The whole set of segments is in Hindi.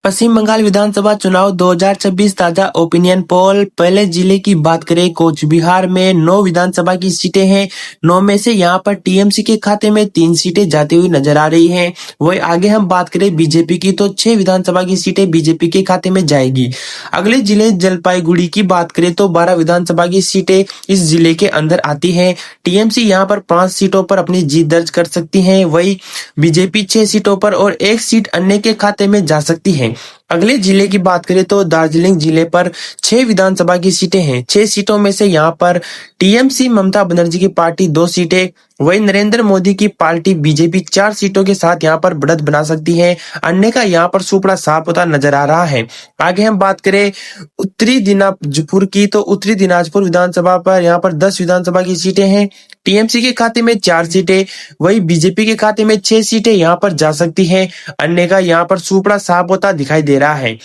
पश्चिम बंगाल विधानसभा चुनाव 2026 ताजा ओपिनियन पोल। पहले जिले की बात करें, कोच बिहार में 9 विधानसभा की सीटें हैं। 9 में से यहां पर टीएमसी के खाते में 3 सीटें जाती हुई नजर आ रही हैं। वही आगे हम बात करें बीजेपी की, तो 6 विधानसभा की सीटें बीजेपी के खाते में जाएगी। अगले जिले जलपाईगुड़ी की बात करें तो 12 विधानसभा की सीटें इस जिले के अंदर आती है। टीएमसी यहां पर 5 सीटों पर अपनी जीत दर्ज कर सकती है। वही बीजेपी 6 सीटों पर और 1 सीट अन्य के खाते में जा सकती है। अगले जिले की बात करें तो दार्जिलिंग जिले पर 6 विधानसभा की सीटें हैं। 6 सीटों में से यहां पर टीएमसी ममता बनर्जी की पार्टी 2 सीटें, वही नरेंद्र मोदी की पार्टी बीजेपी 4 सीटों के साथ यहां पर बढ़त बना सकती है। अन्य का यहां पर सुपड़ा साफ होता नजर आ रहा है। आगे हम बात करें उत्तरी दिनाजपुर की, तो उत्तरी दिनाजपुर विधानसभा पर यहां पर 10 विधानसभा की सीटें हैं। टीएमसी के खाते में 4 सीटें, वही बीजेपी के खाते में 6 सीटें यहां पर जा सकती हैं। अन्य का यहां पर सुपड़ा साफ होता दिखाई दे रहा है।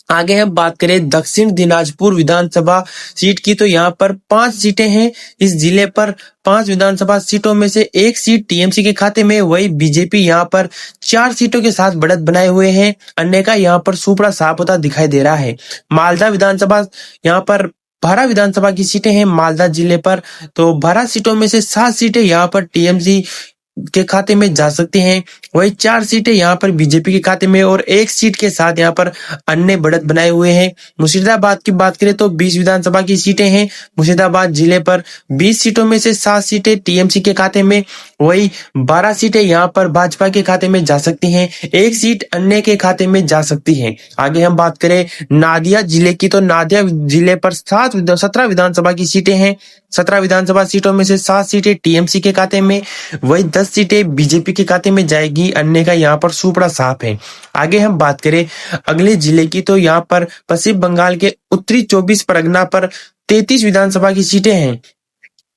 आगे हम बात करें दक्षिण दिनाजपुर विधानसभा सीट की, तो यहाँ पर 5 सीटें हैं। इस जिले पर 5 विधानसभा सीटों में से 1 सीट टीएमसी के खाते में, वही बीजेपी यहाँ पर 4 सीटों के साथ बढ़त बनाए हुए हैं। अन्य का यहाँ पर सुपड़ा साफ होता दिखाई दे रहा है। मालदा विधानसभा, यहाँ पर 12 विधानसभा की सीटें हैं मालदा जिले पर, तो 12 सीटों में से 7 सीटें यहाँ पर टीएमसी के खाते में जा सकते हैं। वही 4 सीटें यहाँ पर बीजेपी के खाते में और 1 सीट के साथ यहाँ पर अन्य बढ़त बनाए हुए हैं। मुर्शिदाबाद की बात करें तो 20 विधानसभा की सीटें हैं मुर्शिदाबाद जिले पर। 20 सीटों में से 7 सीटें टीएमसी के खाते में, वही 12 सीटें यहाँ पर भाजपा के खाते में जा सकती हैं। 1 सीट अन्य के खाते में जा सकती है। आगे हम बात करें नादिया जिले की, तो नादिया जिले पर 17 विधानसभा की सीटें हैं। 17 विधानसभा सीटों में से 7 सीटें टीएमसी के खाते में, वही 10 सीटें बीजेपी के खाते में जाएगी। अन्य का यहाँ पर सुपड़ा साफ है। आगे हम बात करें अगले जिले की, तो यहाँ पर पश्चिम बंगाल के उत्तरी 24 परगना पर 33 विधानसभा की सीटें हैं।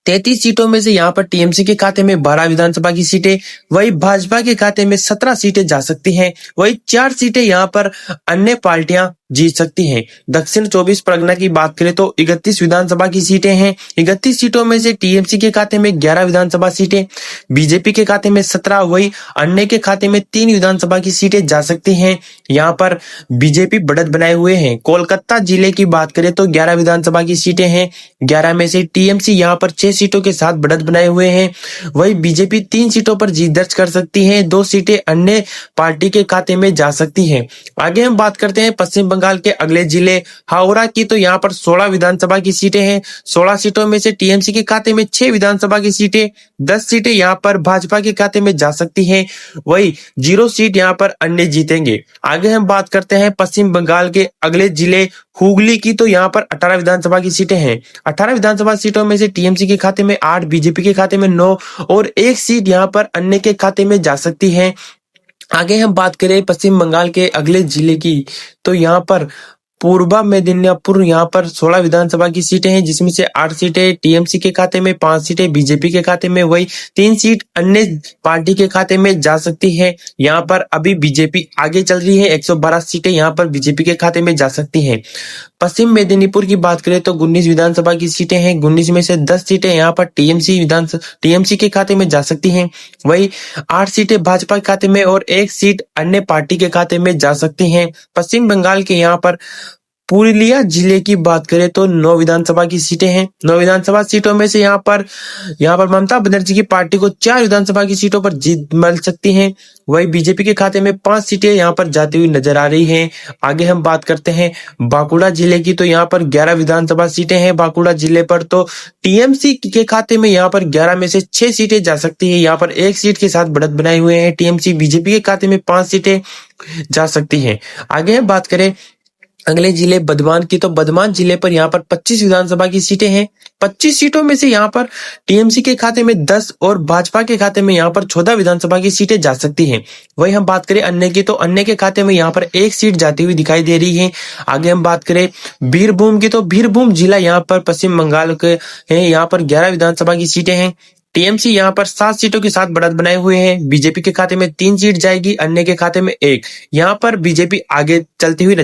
33 सीटों में से यहाँ पर टीएमसी के खाते में 12 विधानसभा की सीटें, वही भाजपा के खाते में 17 सीटें जा सकती हैं। वही 4 सीटें यहाँ पर अन्य पार्टियां जीत सकती हैं। दक्षिण 24 परगना की बात करें तो 31 विधानसभा की सीटें हैं। 31 सीटों में से टीएमसी के खाते में 11 विधानसभा सीटें, बीजेपी के खाते में 17, वही अन्य के खाते में 3 विधानसभा की सीटें जा सकती हैं। यहाँ पर बीजेपी बढ़त बनाए हुए हैं। कोलकाता जिले की बात करें तो 11 विधानसभा की सीटें हैं। 11 में से टीएमसी यहाँ पर 6 सीटों के साथ बढ़त बनाए हुए हैं। वही बीजेपी 3 सीटों पर जीत दर्ज कर सकती है। 2 सीटें अन्य पार्टी के खाते में जा सकती हैं। आगे हम बात करते हैं पश्चिम बंगाल के अगले जिले हावड़ा की, तो यहाँ पर 16 विधानसभा की सीटें हैं। 16 सीटों में से टीएमसी के खाते में 6 विधानसभा की सीटें, 10 सीटें यहाँ पर भाजपा के खाते में जा सकती हैं। वही 0 सीट यहाँ पर अन्य जीतेंगे। आगे हम बात करते हैं पश्चिम बंगाल के अगले जिले हुगली की, तो यहाँ पर 18 विधानसभा की सीटें हैं। 18 विधानसभा सीटों में से टीएमसी के खाते में 8, बीजेपी के खाते में 9 और 1 सीट यहाँ पर अन्य के खाते में जा सकती है। आगे हम बात करें पश्चिम बंगाल के अगले जिले की, तो यहाँ पर पूर्वा मेदिनीपुर, यहाँ पर 16 विधानसभा की सीटें हैं, जिसमें से 8 सीटें टीएमसी के खाते में, 5 सीटें बीजेपी के खाते में, वही 3 सीट अन्य पार्टी के खाते में जा सकती है। यहाँ पर अभी बीजेपी आगे चल रही है। 112 सीटें यहाँ पर बीजेपी के खाते में जा सकती हैं। पश्चिम मेदिनीपुर की बात करें तो 19 विधानसभा की सीटें हैं। 19 में से 10 सीटें यहाँ पर टीएमसी के खाते में जा सकती हैं। वही 8 सीटें भाजपा के खाते में और 1 सीट अन्य पार्टी के खाते में जा सकती हैं। पश्चिम बंगाल के यहाँ पर पुरुलिया जिले की बात करें तो 9 विधानसभा की सीटें हैं। 9 विधानसभा सीटों में से यहाँ पर ममता बनर्जी की पार्टी को 4 विधानसभा की सीटों पर जीत मिल सकती है। वही बीजेपी के खाते में 5 सीटें यहाँ पर जाती हुई नजर आ रही हैं। आगे हम बात करते हैं बांकुड़ा जिले की, तो यहाँ पर 11 विधानसभा सीटें हैं। बांकुड़ा जिले पर तो टीएमसी के खाते में यहाँ पर 11 में से 6 सीटें जा सकती है। यहाँ पर 1 सीट के साथ बढ़त बनाए हुए हैं टीएमसी। बीजेपी के खाते में 5 सीटें जा सकती है। आगे हम बात करें अगले जिले बर्धमान की, तो बर्धमान जिले पर यहाँ पर 25 विधानसभा की सीटें हैं। 25 सीटों में से यहाँ पर टीएमसी के खाते में 10 और भाजपा के खाते में यहाँ पर 14 विधानसभा की सीटें जा सकती हैं। वही हम बात करें अन्य की, तो अन्य के खाते में यहाँ पर 1 सीट जाती हुई दिखाई दे रही है। आगे हम बात करें बीरभूम की, तो बीरभूम जिला यहाँ पर पश्चिम बंगाल के है। यहाँ पर 11 विधानसभा की सीटें हैं। टीएमसी यहाँ पर 7 सीटों के साथ बढ़त बनाए हुए हैं। बीजेपी के खाते में 3 सीट जाएगी, अन्य के खाते में 1। यहाँ पर बीजेपी आगे चलती हुई